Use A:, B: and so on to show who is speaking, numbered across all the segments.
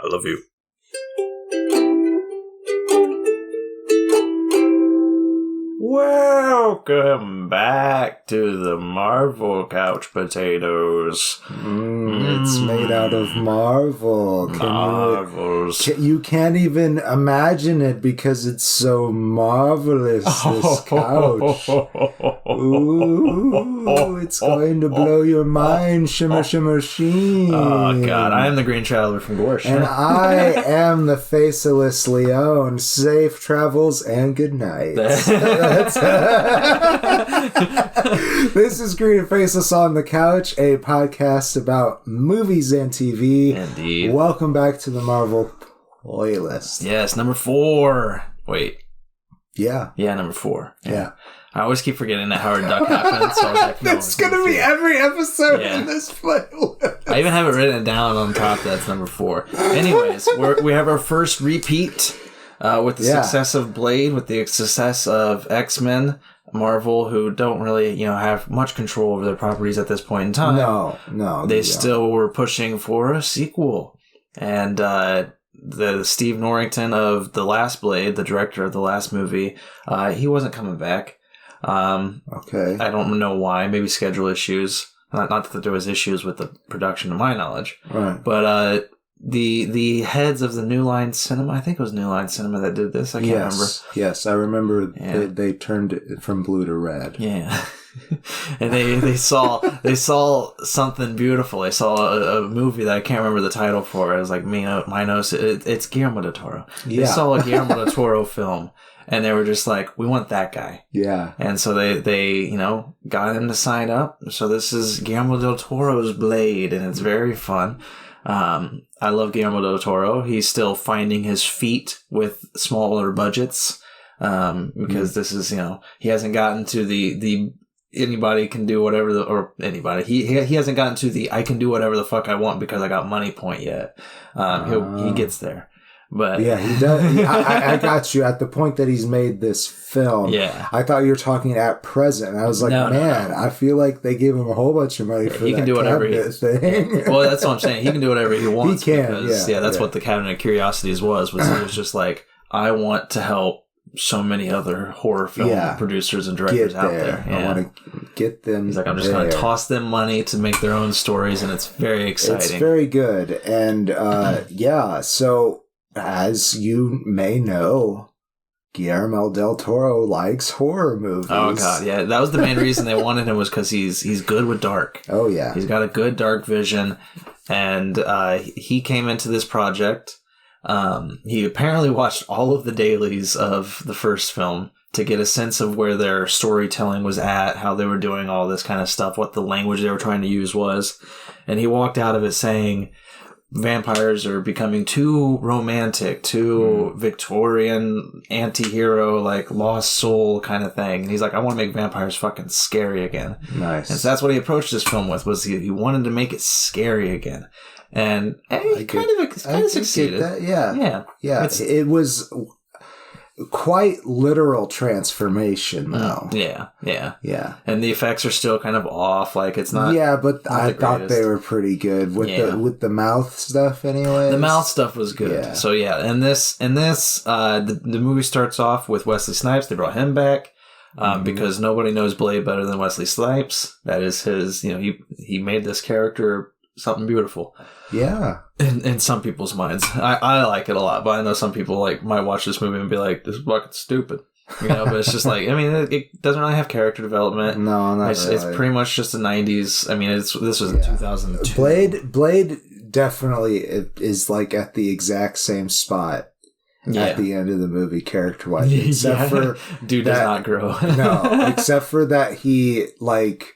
A: I love you. Welcome back to the Marvel Couch Potatoes.
B: It's made out of Marvel.
A: Marvels.
B: You can't even imagine it because it's so marvelous, this couch. Ooh, it's going to blow your mind. Shimmer, shimmer, sheen.
A: Oh, God. I am the Green Traveler from Gorsh.
B: And I am the Faceless Leon. Safe travels and good night. This is Green and Faceless on the Couch, a podcast about movies and TV.
A: Indeed.
B: Welcome back to the Marvel playlist.
A: Yes, number 4. Wait.
B: Yeah.
A: Yeah, number 4.
B: Yeah.
A: I always keep forgetting that Howard Duck happened. So I was like, no,
B: That's going to be every episode in this playlist.
A: I even have it written down on top. That's number 4. Anyways, we have our first repeat with the success of Blade, with the success of X-Men. Marvel, who don't really, have much control over their properties at this point in time.
B: No.
A: They still were pushing for a sequel. And the Steve Norrington of the last Blade, the director of the last movie, he wasn't coming back.
B: Okay.
A: I don't know why. Maybe schedule issues. Not that there was issues with the production, to my knowledge.
B: Right.
A: But the heads of the New Line Cinema, I think it was New Line Cinema that did this. I can't remember.
B: Yes, I remember they turned it from blue to red.
A: Yeah. And they saw something beautiful. They saw a movie that I can't remember the title for. It was like it's Guillermo del Toro.
B: Yeah.
A: They saw a Guillermo del Toro film. And they were just like, we want that guy.
B: Yeah.
A: And so they got him to sign up. So this is Guillermo del Toro's Blade, and it's very fun. I love Guillermo del Toro. He's still finding his feet with smaller budgets. Because this is, he hasn't gotten to the anybody can do whatever anybody. He hasn't gotten to the I can do whatever the fuck I want because I got money point yet. He gets there. But
B: yeah, he does. I got you at the point that he's made this film.
A: Yeah,
B: I thought you were talking at present. I was like, no. I feel like they gave him a whole bunch of money for
A: he
B: that
A: can do whatever
B: thing.
A: Well, that's what I'm saying. He can do whatever he wants.
B: He can.
A: Because, that's what the Cabinet of Curiosities was. He was just like, I want to help so many other horror film producers and directors out there. Yeah.
B: I want to get them.
A: He's like, I'm just going to toss them money to make their own stories, and it's very exciting.
B: It's very good, and so. As you may know, Guillermo del Toro likes horror movies.
A: Oh, God, yeah. That was the main reason they wanted him, was because he's good with dark.
B: Oh, yeah.
A: He's got a good dark vision, and he came into this project. He apparently watched all of the dailies of the first film to get a sense of where their storytelling was at, how they were doing all this kind of stuff, what the language they were trying to use was. And he walked out of it saying, vampires are becoming too romantic, too Victorian anti-hero, like lost soul kind of thing. And he's like, I want to make vampires fucking scary again.
B: Nice.
A: And so that's what he approached this film with, was he wanted to make it scary again. And he kind of succeeded.
B: Yeah. It was quite literal transformation, though.
A: Yeah. And the effects are still kind of off. Like, it's not.
B: Yeah, but I thought they were pretty good with the mouth stuff. Anyway,
A: the mouth stuff was good.
B: Yeah.
A: So and the movie starts off with Wesley Snipes. They brought him back because nobody knows Blade better than Wesley Snipes. That is his. He made this character something beautiful.
B: Yeah.
A: In some people's minds. I like it a lot, but I know some people might watch this movie and be like, this is fucking stupid. But it's just like, I mean, it doesn't really have character development.
B: No, not
A: really. It's pretty much just the 90s. I mean, this was in 2002.
B: Blade definitely is like at the exact same spot at the end of the movie, character-wise. Except for
A: dude does not grow.
B: No, except for that he likes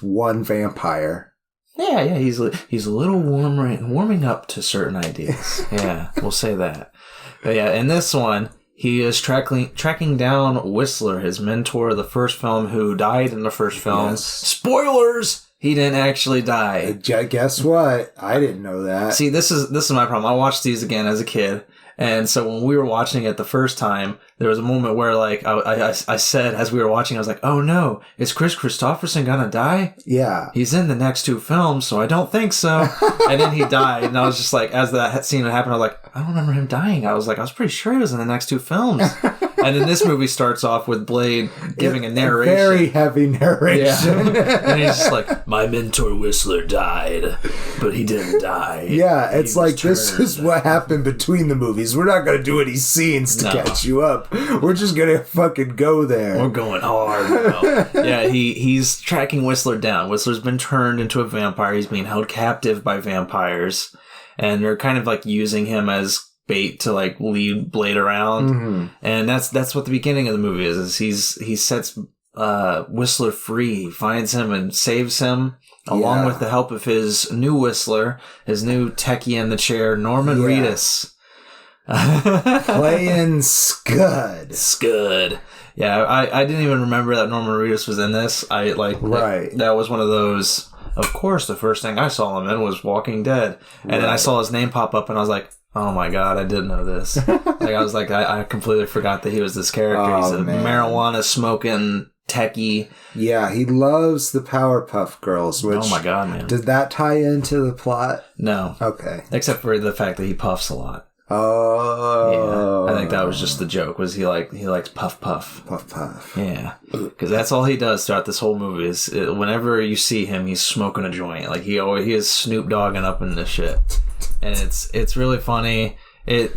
B: one vampire.
A: Yeah, he's a little warming up to certain ideas. Yeah, we'll say that. But yeah, in this one, he is tracking down Whistler, his mentor of the first film, who died in the first film.
B: Yes.
A: Spoilers! He didn't actually die.
B: Guess what? I didn't know that.
A: See, this is my problem. I watched these again as a kid, And so when we were watching it the first time, there was a moment where like I said as we were watching, I was like, "Oh no, is Chris Christopherson gonna die?
B: Yeah.
A: He's in the next 2 films, so I don't think so." And then he died, and I was just like, as that scene happened, I was like, "I don't remember him dying." I was pretty sure he was in the next 2 films. And then this movie starts off with Blade giving a narration.
B: Very heavy narration.
A: Yeah. And he's just like, "My mentor Whistler died, but he didn't die."
B: Yeah, it's
A: He was
B: like, this
A: turned.
B: is what happened between the movies. We're not going to do any scenes to
A: No.
B: catch you up. We're just going to fucking go there.
A: We're going hard now. Yeah, he's tracking Whistler down. Whistler's been turned into a vampire. He's being held captive by vampires. And they're kind of like using him as bait to like lead Blade around.
B: Mm-hmm.
A: And that's what the beginning of the movie is he sets Whistler free, finds him and saves him, along
B: Yeah.
A: with the help of his new Whistler, his new techie in the chair, Norman
B: Yeah.
A: Reedus.
B: Playing Scud.
A: Scud. Yeah, I didn't even remember that Norman Reedus was in this.
B: Right.
A: That was one of those. Of course, the first thing I saw him in was Walking Dead, and then I
B: Right.
A: saw his name pop up, and I was like, "Oh my god, I didn't know this." I completely forgot that he was this character.
B: Oh,
A: He's a
B: man.
A: marijuana smoking techie.
B: Yeah, he loves the Powerpuff Girls, which...
A: Oh my god, man!
B: Did that tie into the plot?
A: No,
B: Okay.
A: except for the fact that he puffs a lot.
B: Oh.
A: Yeah, I think that was just the joke. Was he likes puff puff?
B: Puff Puff.
A: Yeah, because that's all he does throughout this whole movie. Is whenever you see him, he's smoking a joint. Like he is Snoop Dogging up in this shit, and it's really funny. And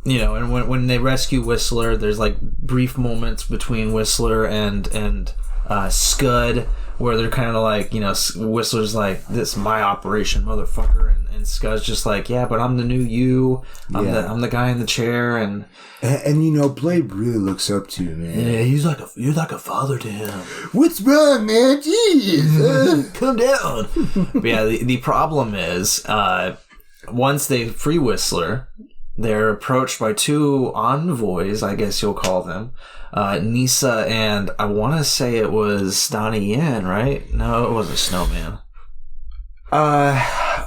A: when they rescue Whistler, there's like brief moments between Whistler and Scud where they're kind of like, Whistler's like, "This is my operation, motherfucker," and Scud's just like, "Yeah, but I'm the new you. I'm the guy in the chair." And
B: Blade really looks up to you, man.
A: yeah, you're like a father to him.
B: What's wrong, man? Jeez.
A: Come down. But yeah, the problem is, once they free Whistler, they're approached by 2 envoys, I guess you'll call them. Nisa and I want to say it was Donnie Yen, right? No, it wasn't Snowman.
B: I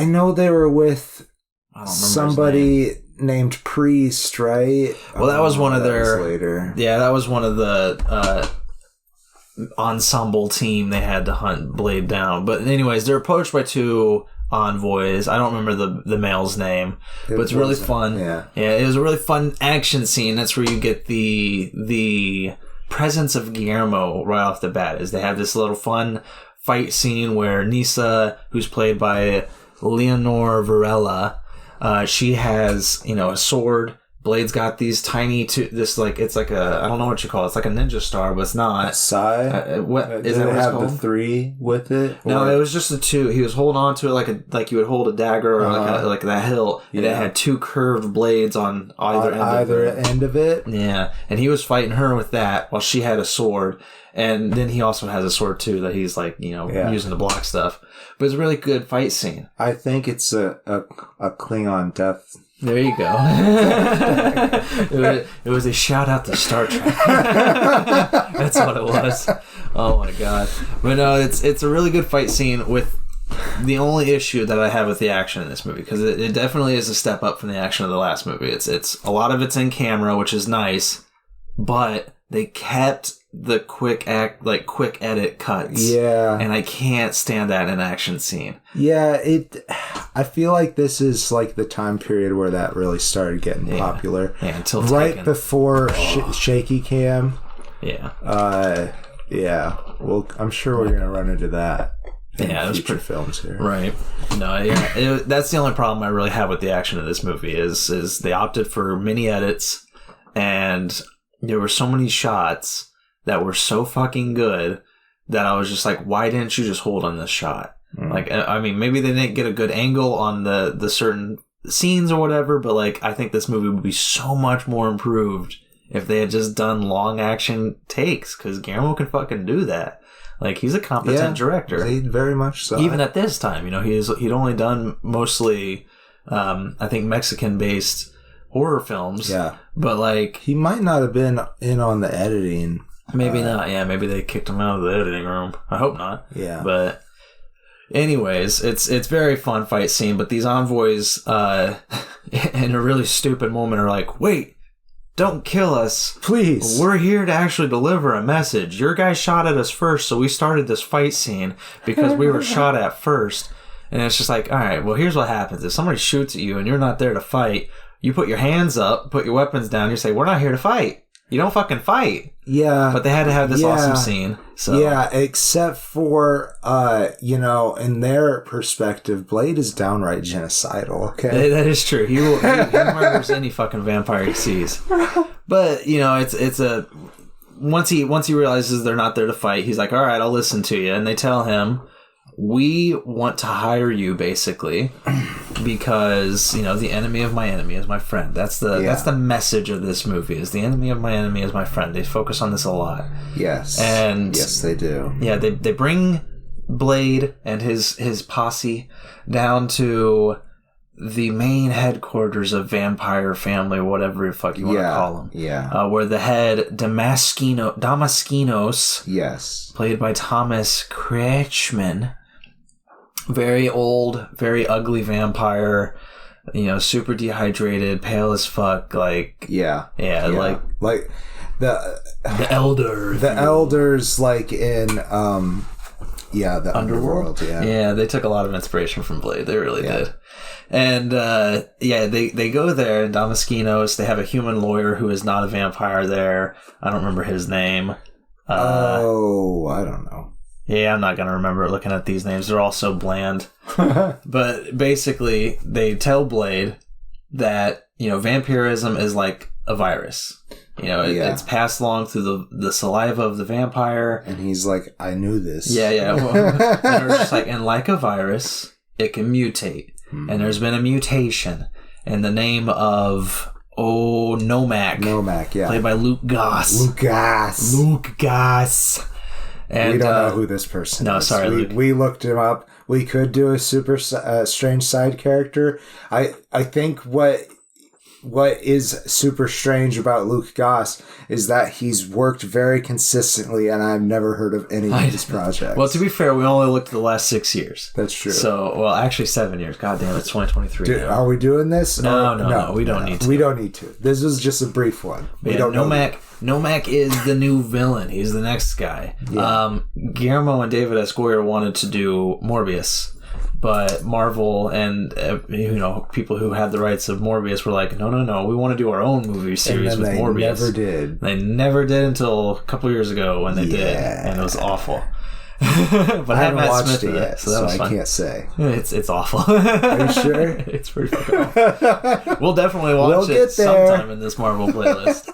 B: know they were with
A: I don't remember his name.
B: somebody named Priest, right?
A: Well, that was one of their
B: later.
A: Yeah, that was one of the ensemble team they had to hunt Blade down. But anyways, they're approached by 2 envoys. I don't remember the male's name, but it's really fun.
B: Yeah,
A: it was a really fun action scene. That's where you get the presence of Guillermo right off the bat. Is they have this little fun fight scene where Nisa, who's played by Leonor Varela, she has a sword. Blade's got these tiny it's like I don't know what you call it. It's like a ninja star, but it's not.
B: Sai.
A: What is
B: Did
A: that?
B: it
A: What it's
B: have
A: called?
B: the 3 with it?
A: No,
B: Or-
A: it was just the 2. He was holding on to it like you would hold a dagger or like that hilt, and it
B: Yeah.
A: had 2 curved blades on either
B: on
A: end.
B: either
A: of it.
B: end of it.
A: Yeah, and he was fighting her with that while she had a sword, and then he also has a sword too that he's using to block stuff. But it's a really good fight scene.
B: I think it's a Klingon death.
A: There you go. it was a shout out to Star Trek. That's what it was. Oh my god! But no, it's a really good fight scene. With the only issue that I have with the action in this movie, because it definitely is a step up from the action of the last movie. It's a lot of it's in camera, which is nice, but they kept the quick edit cuts.
B: Yeah.
A: And I can't stand that in an action scene.
B: Yeah, I feel like this is like the time period where that really started getting popular.
A: Yeah, until
B: right
A: Taken.
B: before Shaky Cam.
A: Yeah.
B: Yeah. Well, I'm sure we're gonna run into that. In
A: Yeah, it was
B: future films here.
A: Right. No, yeah. That's the only problem I really have with the action of this movie is they opted for mini edits, and there were so many shots that were so fucking good that I was just like, why didn't you just hold on this shot? Like, I mean, maybe they didn't get a good angle on the certain scenes or whatever, but like, I think this movie would be so much more improved if they had just done long action takes, because Guillermo can fucking do that. Like, he's a competent director.
B: He very much so.
A: Even at this time, he'd only done mostly, I think, Mexican-based horror films.
B: Yeah.
A: But like,
B: He might not have been in on the editing.
A: maybe not. Yeah, maybe they kicked him out of the editing room. I hope not.
B: Yeah.
A: But Anyways, it's very fun fight scene, but these envoys, in a really stupid moment, are like, wait, don't kill us.
B: Please.
A: We're here to actually deliver a message. Your guy shot at us first, so we started this fight scene because we were shot at first. And it's just like, all right, well, here's what happens. If somebody shoots at you and you're not there to fight, you put your hands up, put your weapons down, you say, we're not here to fight. You don't fucking fight.
B: Yeah.
A: But they had to have this awesome scene. So.
B: Yeah, except for, in their perspective, Blade is downright genocidal, okay?
A: That is true. He murders any fucking vampire he sees. But, it's a... Once he realizes they're not there to fight, he's like, all right, I'll listen to you. And they tell him, we want to hire you, basically, because, the enemy of my enemy is my friend. That's the message of this movie, is the enemy of my enemy is my friend. They focus on this a lot.
B: Yes.
A: And
B: yes, they do.
A: Yeah, they bring Blade and his posse down to the main headquarters of Vampire Family, whatever the fuck you want to call them.
B: Yeah.
A: Where the head Damaskinos,
B: yes,
A: played by Thomas Kretschmann, very old, very ugly vampire, super dehydrated, pale as fuck, like like
B: the elders, like in the Underworld.
A: Yeah, they took a lot of inspiration from Blade. They really did. And they go there in Damaskinos. They have a human lawyer who is not a vampire there. I don't remember his name.
B: I don't know.
A: Yeah, I'm not going to remember it looking at these names. They're all so bland. But basically, they tell Blade that, vampirism is like a virus. It's passed along through the saliva of the vampire.
B: And he's like, I knew this.
A: Yeah. Well, and they're just like, and like a virus, it can mutate. Mm-hmm. And there's been a mutation in the name of... Nomak.
B: Nomak, yeah.
A: Played by Luke Goss.
B: Luke Goss. And, we don't know who this person is.
A: No, sorry, Luke.
B: We looked him up. We could do a super strange side character. I think what is super strange about Luke Goss is that he's worked very consistently, and I've never heard of any of his projects.
A: Well, to be fair, we only looked at the last 6 years.
B: That's true.
A: So, actually 7 years. God damn, it's 2023
B: now. Are we doing this?
A: No, we don't need to.
B: We don't need to. This was just a brief one.
A: Nomak is the new villain. He's the next guy. Yeah. Guillermo and David S. Goyer wanted to do Morbius, but Marvel and people who had the rights of Morbius were like, no, we want to do our own movie series with Morbius.
B: They never did.
A: They never did until a couple years ago when they did, and it was awful. But
B: I haven't watched it yet, so I can't say.
A: It's awful.
B: Are you sure?
A: It's pretty fucking awful. We'll definitely watch it sometime in this Marvel playlist.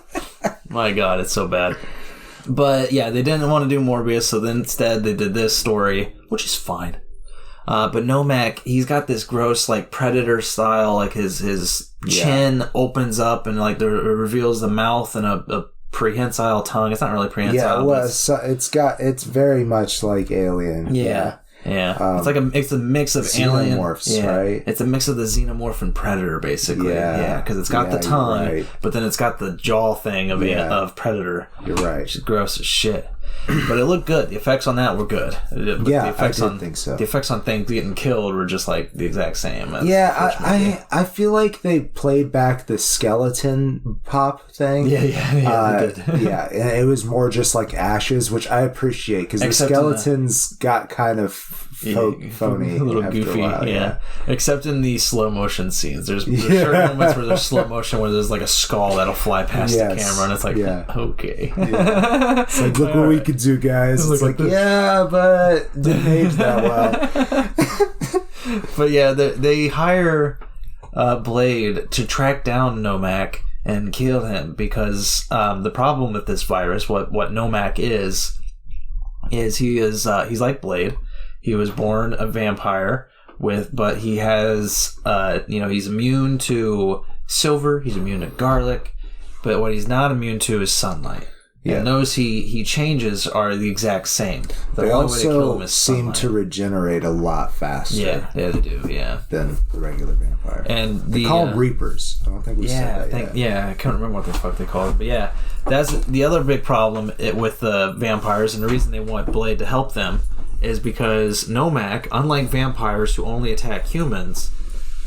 A: My God, it's so bad. But yeah, they didn't want to do Morbius, so then instead they did this story, which is fine. But Nomak, he's got this gross, like, Predator style, like his chin opens up and like it reveals the mouth and a prehensile tongue. It's not really prehensile.
B: Yeah, well, it's very much like Alien.
A: Yeah. It's a mix of Alien.
B: Xenomorphs, right?
A: It's a mix of the Xenomorph and Predator, basically. Yeah, because it's got the tongue, but then it's got the jaw thing of Predator.
B: You're right.
A: Which is gross as shit. But it looked good. The effects on that were good.
B: I think so.
A: The effects on things getting killed were just like the exact same.
B: I feel like they played back the skeleton pop thing.
A: Yeah, they did.
B: Yeah, and it was more just like ashes, which I appreciate because the skeletons got kind of phony,
A: a little goofy. Yeah, except in the slow motion scenes. There's certain moments where there's slow motion where there's like a skull that'll fly past the camera, and it's like, okay.
B: Yeah. It's like, look what we could do, guys. It's like, but didn't age that well.
A: But yeah, they hire Blade to track down Nomak and kill him because the problem with this virus, what Nomak is he's like Blade. He was born a vampire but he has he's immune to silver, he's immune to garlic, but what he's not immune to is sunlight. Yeah. And those he changes are the exact same.
B: They also seem to regenerate a lot faster.
A: Yeah, they do,
B: than the regular vampire.
A: And
B: they call them Reapers. I don't think we said that yet.
A: Yeah, I can't remember what the fuck they call it. But yeah, that's the other big problem with the vampires, and the reason they want Blade to help them is because Nomak, unlike vampires who only attack humans,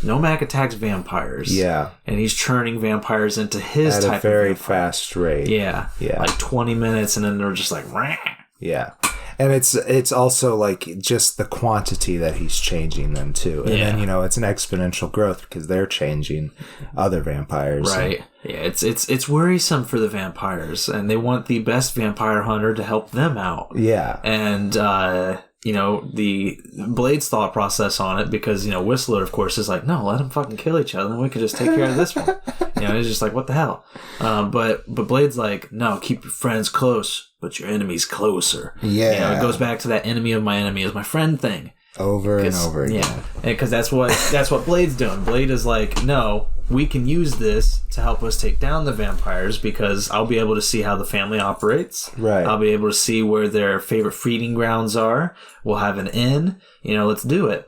A: Nomak attacks vampires.
B: Yeah.
A: And he's churning vampires into his
B: at
A: type
B: a very
A: of vampire.
B: fast rate.
A: Yeah.
B: Yeah.
A: Like 20 minutes, and then they're just like, Rah!
B: Yeah. And it's also like just the quantity that he's changing them too. And then, it's an exponential growth because they're changing other vampires.
A: Right. Yeah, it's worrisome for the vampires, and they want the best vampire hunter to help them out.
B: Yeah.
A: And the Blade's thought process on it, because Whistler, of course, is like, no, let them fucking kill each other, and we could just take care of this one. He's just like, what the hell? But Blade's like, no, keep your friends close, but your enemies closer.
B: Yeah.
A: It goes back to that enemy of my enemy is my friend thing.
B: Over and over again.
A: Yeah, because that's what Blade's doing. Blade is like, no, we can use this to help us take down the vampires, because I'll be able to see how the family operates.
B: Right.
A: I'll be able to see where their favorite feeding grounds are. We'll have an inn. Let's do it.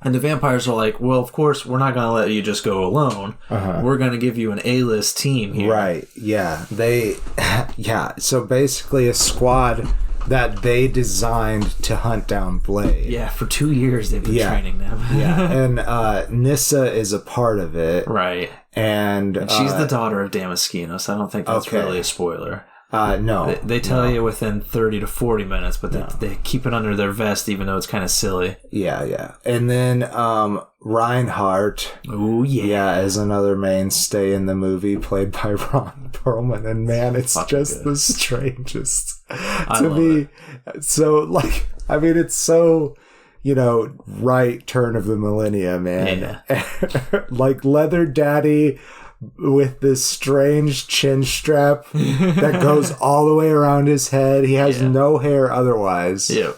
A: And the vampires are like, well, of course, we're not going to let you just go alone. We're going to give you an A-list team here.
B: Right. Yeah. So basically a squad that they designed to hunt down Blade.
A: Yeah, for 2 years they've been training them.
B: And Nyssa is a part of it.
A: Right.
B: And
A: she's the daughter of Damaskinos, so I don't think that's really a spoiler.
B: No.
A: They tell you within 30 to 40 minutes, but they keep it under their vest, even though it's kind of silly.
B: Yeah. And then Reinhardt.
A: Oh, yeah.
B: Yeah, is another mainstay in the movie, played by Ron Perlman. And man, it's just the strangest to me. So, it's so, right turn of the millennia, man. Yeah. Like Leather Daddy with this strange chin strap that goes all the way around his head. He has no hair otherwise.
A: Yep.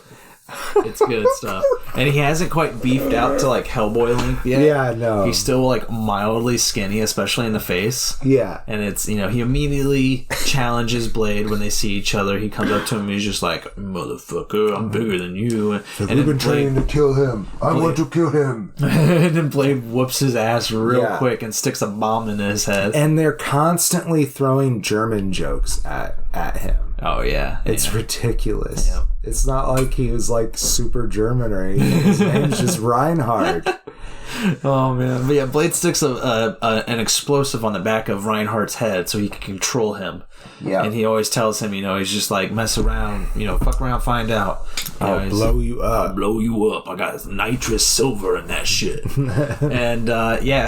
A: It's good stuff. And he hasn't quite beefed out to like Hellboy length yet.
B: Yeah, no.
A: He's still like mildly skinny, especially in the face.
B: Yeah.
A: And it's, he immediately challenges Blade when they see each other. He comes up to him and he's just like, motherfucker, I'm bigger than you. And
B: we've been training to kill him. I want to kill him.
A: And then Blade whoops his ass real quick and sticks a bomb into his head.
B: And they're constantly throwing German jokes at him.
A: Oh, yeah.
B: It's ridiculous.
A: Yeah.
B: It's not like he was like super German or anything. His name's just Reinhardt.
A: Oh, man. But yeah, Blade sticks an explosive on the back of Reinhardt's head so he can control him. Yeah. And he always tells him, he's just like, mess around, fuck around, find out.
B: I'll blow you up.
A: I'll blow you up. I got nitrous silver in that shit. And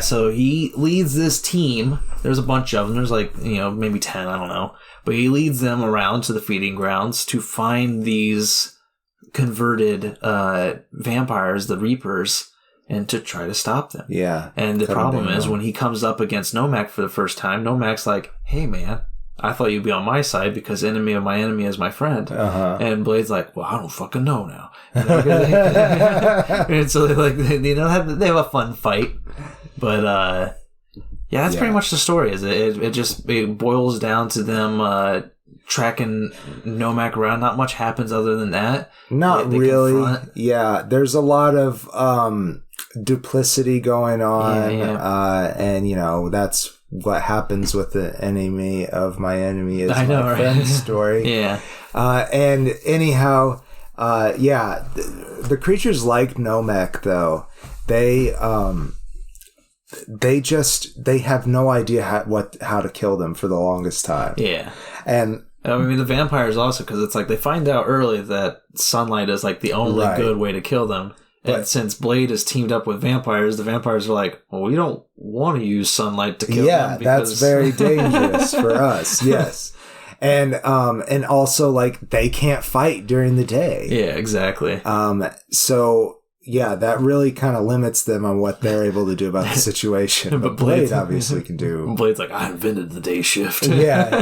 A: so he leads this team. There's a bunch of them. There's like, maybe 10, I don't know. But he leads them around to the feeding grounds to find these converted vampires, the Reapers, and to try to stop them.
B: Yeah.
A: And the problem is when he comes up against Nomak for the first time, Nomak's like, hey, man, I thought you'd be on my side because enemy of my enemy is my friend. And Blade's like, well, I don't fucking know now. And so they have a fun fight. But that's pretty much the story. It boils down to them tracking Nomak around. Not much happens other than that.
B: Not really. Confront. Yeah, there's a lot of duplicity going on, and that's what happens with the enemy of my enemy is my friend's story. Yeah. And anyhow, the creatures like Nomak though, they have no idea how to kill them for the longest time. Yeah. And
A: I mean, the vampires also, because it's like they find out early that sunlight is like the only good way to kill them. And since Blade is teamed up with vampires, the vampires are like, well, we don't want to use sunlight to kill them.
B: Yeah, that's very dangerous for us. Yes. And also like they can't fight during the day.
A: Yeah, exactly.
B: So yeah, that really kind of limits them on what they're able to do about the situation. But Blade obviously can do.
A: Blade's like, I invented the day shift.
B: Yeah.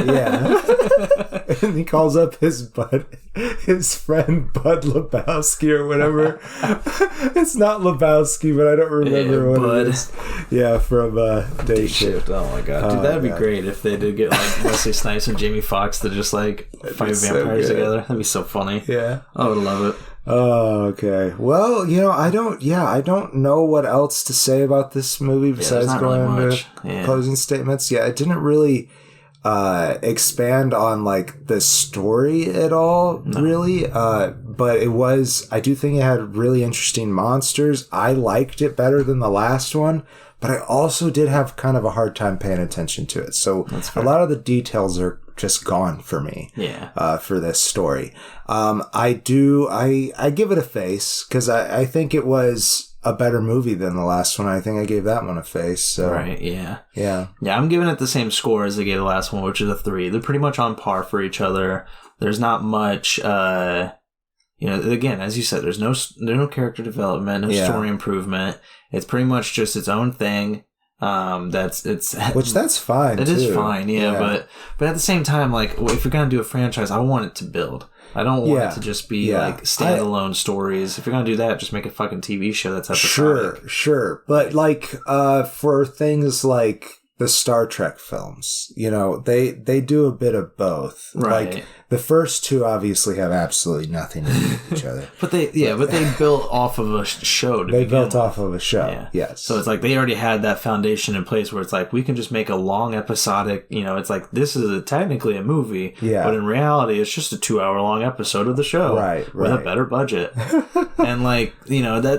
B: And he calls up his friend Bud Lebowski or whatever. It's not Lebowski, but I don't remember what it is. Yeah, from Day Shift.
A: Oh my god, dude, that'd be great if they did get like Wesley Snipes and Jamie Foxx to just like fight vampires together. That'd be so funny. Yeah, I would love it.
B: Oh, okay. Well, I don't know what else to say about this movie besides going into closing statements. Yeah, it didn't really expand on like the story at all, really. But I do think it had really interesting monsters. I liked it better than the last one, but I also did have kind of a hard time paying attention to it. So a lot of the details are just gone for me.
A: Yeah.
B: For this story. I give it a face because I think it was a better movie than the last one. I think I gave that one a face. So.
A: Right, yeah.
B: Yeah.
A: Yeah, I'm giving it the same score as I gave the last one, which is a 3. They're pretty much on par for each other. There's not much, again, as you said, there's no character development, no story improvement. It's pretty much just its own thing.
B: Which that's fine.
A: It is fine, yeah. But at the same time, like, if you're gonna do a franchise, I want it to build. I don't want it to just be like standalone stories. If you're gonna do that, just make a fucking TV show that's episodic.
B: Sure. But like, for things like the Star Trek films, they do a bit of both.
A: Right.
B: Like the first two obviously have absolutely nothing to do with each other.
A: but they built off of a show.
B: Off of a show. Yeah. Yes.
A: So it's like they already had that foundation in place where it's like we can just make a long episodic. It's like this is technically a movie.
B: Yeah.
A: But in reality, it's just a 2-hour long episode of the show.
B: Right.
A: With a better budget. And like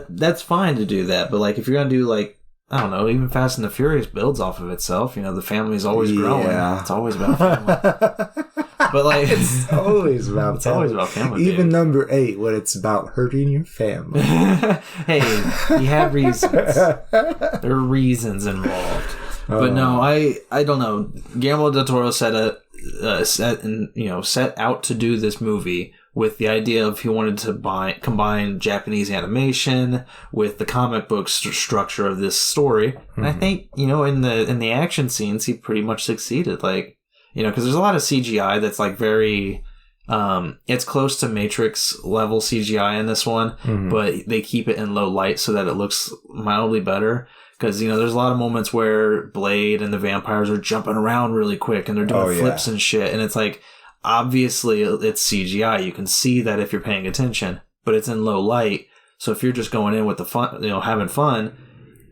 A: that's fine to do that. But like if you're gonna do like, I don't know, even Fast and the Furious builds off of itself. The family's always growing. It's always about family. But like
B: it's always about
A: family.
B: Even
A: dude.
B: number 8, when it's about hurting your family.
A: Hey, he had reasons. There are reasons involved. But no, I don't know. Guillermo del Toro set out to do this movie with the idea of he wanted to combine Japanese animation with the comic book structure of this story. And I think, in the action scenes, he pretty much succeeded. Like, because there's a lot of CGI that's like very, it's close to Matrix level CGI in this one, but they keep it in low light so that it looks mildly better. Because, there's a lot of moments where Blade and the vampires are jumping around really quick and they're doing flips and shit. And it's like, obviously it's CGI. You can see that if you're paying attention, but it's in low light. So if you're just going in with the fun, having fun,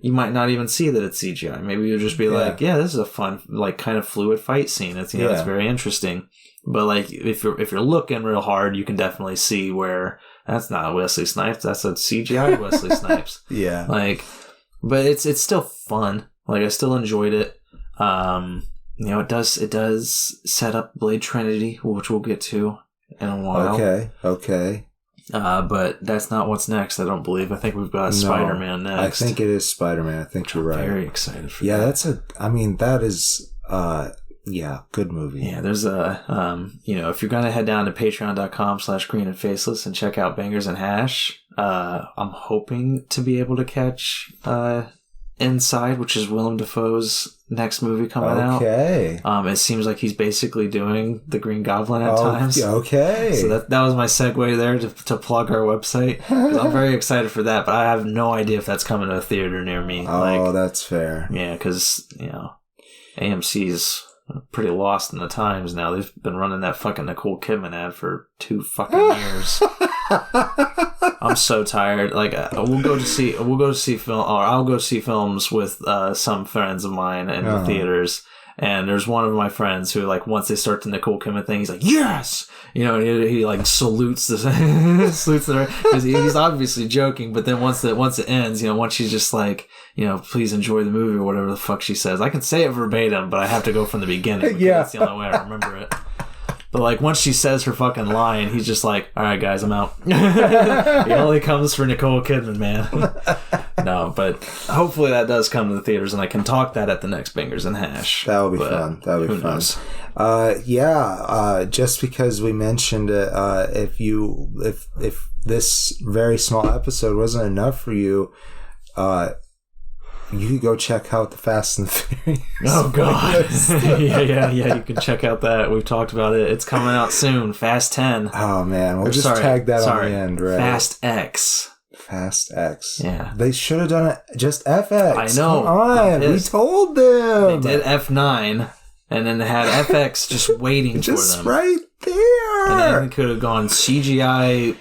A: you might not even see that it's CGI. Maybe you'll just be like, yeah, this is a fun, like kind of fluid fight scene. It's, it's very interesting. But like, if you're looking real hard, you can definitely see where that's not Wesley Snipes. That's a CGI Wesley Snipes.
B: Yeah.
A: Like, but it's still fun. Like I still enjoyed it. It does set up Blade Trinity, which we'll get to in a while.
B: Okay.
A: But that's not what's next, I don't believe. I think we've got Spider-Man next.
B: I think it is Spider-Man. I think you're right.
A: I'm very excited for that.
B: Yeah, that is good movie.
A: Yeah, there's if you're going to head down to patreon.com/greenandfaceless and check out Bangers and Hash, I'm hoping to be able to catch Inside, which is Willem Dafoe's next movie coming out.
B: Okay.
A: It seems like he's basically doing the Green Goblin at times.
B: Okay.
A: So that was my segue there to plug our website. 'Cause I'm very excited for that, but I have no idea if that's coming to a theater near me.
B: Oh, that's fair.
A: Yeah, because, AMC's pretty lost in the times now. They've been running that fucking Nicole Kidman ad for 2 fucking years. I'm so tired. Like, we'll go to see film, or I'll go see films with some friends of mine in the theaters. And there's one of my friends who, like, once they start the Nicole Kidman thing, he's like, yes! He like salutes salutes the, because he's obviously joking, but then once it ends, once she's just like, please enjoy the movie or whatever the fuck she says. I can say it verbatim, but I have to go from the beginning.
B: Yeah.
A: That's the only way I remember it. But like once she says her fucking line, he's just like, all right, guys, I'm out. He only comes for Nicole Kidman, man. No, but hopefully that does come to the theaters and I can talk that at the next Bangers and Hash.
B: That would be fun. That would be fun. Just because we mentioned it, if this very small episode wasn't enough for you, you could go check out the Fast and the Furious.
A: Oh, God. yeah. You can check out that. We've talked about it. It's coming out soon. Fast 10.
B: Oh, man. We'll tag that on the end, right?
A: Fast X.
B: Fast X.
A: Yeah.
B: They should have done it just FX.
A: I know.
B: Come on. We told them.
A: They did F9, and then they had FX just waiting for them.
B: Just right there.
A: And then we could have gone CGI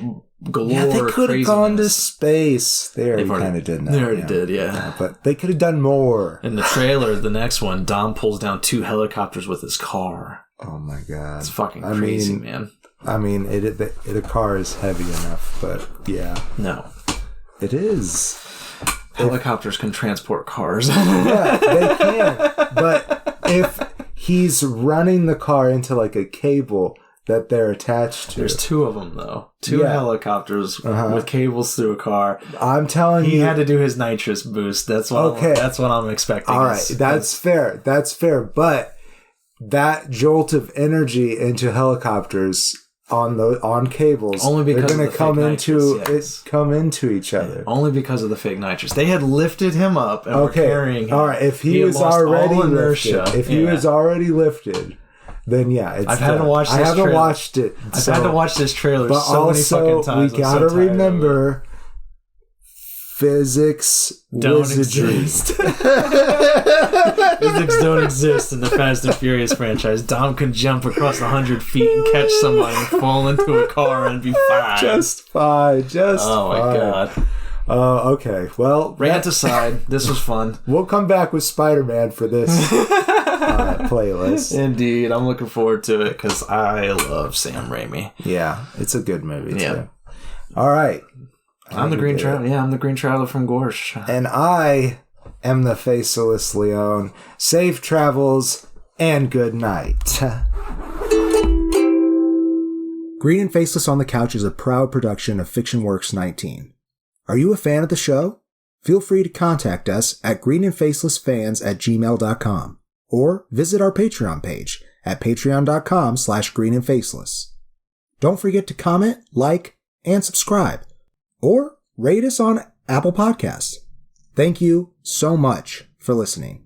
A: galore.
B: Yeah, they could have gone to
A: craziness.
B: space. They already kind of did that.
A: They already did, yeah.
B: But they could have done more.
A: In the trailer, the next one, Dom pulls down 2 helicopters with his car.
B: Oh my god.
A: It's fucking crazy, man.
B: I mean, the car is heavy enough, but yeah.
A: No.
B: It is.
A: Helicopters can transport cars.
B: Yeah, they can. But if he's running the car into like a cable that they're attached to.
A: There's 2 of them, though. 2 helicopters with cables through a car.
B: I'm telling you.
A: He had to do his nitrous boost. That's what I'm expecting.
B: All right, that's fair. That's fair. But that jolt of energy into helicopters on cables,
A: only because
B: they're going to come into each other.
A: Only because of the fake nitrous. They had lifted him up and were carrying him.
B: All right, if he was already lifted, then yeah, it's
A: I've had to watch this
B: I haven't
A: trailer.
B: Watched it.
A: I've had to watch this trailer
B: but
A: so many fucking times.
B: We gotta remember physics
A: don't
B: wizardry.
A: exist. Physics don't exist in the Fast and Furious franchise. Dom can jump across 100 feet and catch somebody and fall into a car and be fine.
B: Just fine.
A: Oh my god.
B: Okay. Well,
A: rant aside, this was fun.
B: We'll come back with Spider-Man for this playlist.
A: Indeed, I'm looking forward to it because I love Sam Raimi.
B: Yeah, it's a good movie too. All right.
A: I'm the Green Traveler. Yeah, I'm the Green Traveler from Gorsh.
B: And I am the Faceless Leon. Safe travels and good night. Green and Faceless on the Couch is a proud production of FictionWorks 19. Are you a fan of the show? Feel free to contact us at greenandfacelessfans@gmail.com or visit our Patreon page at patreon.com/greenandfaceless. Don't forget to comment, like, and subscribe. Or rate us on Apple Podcasts. Thank you so much for listening.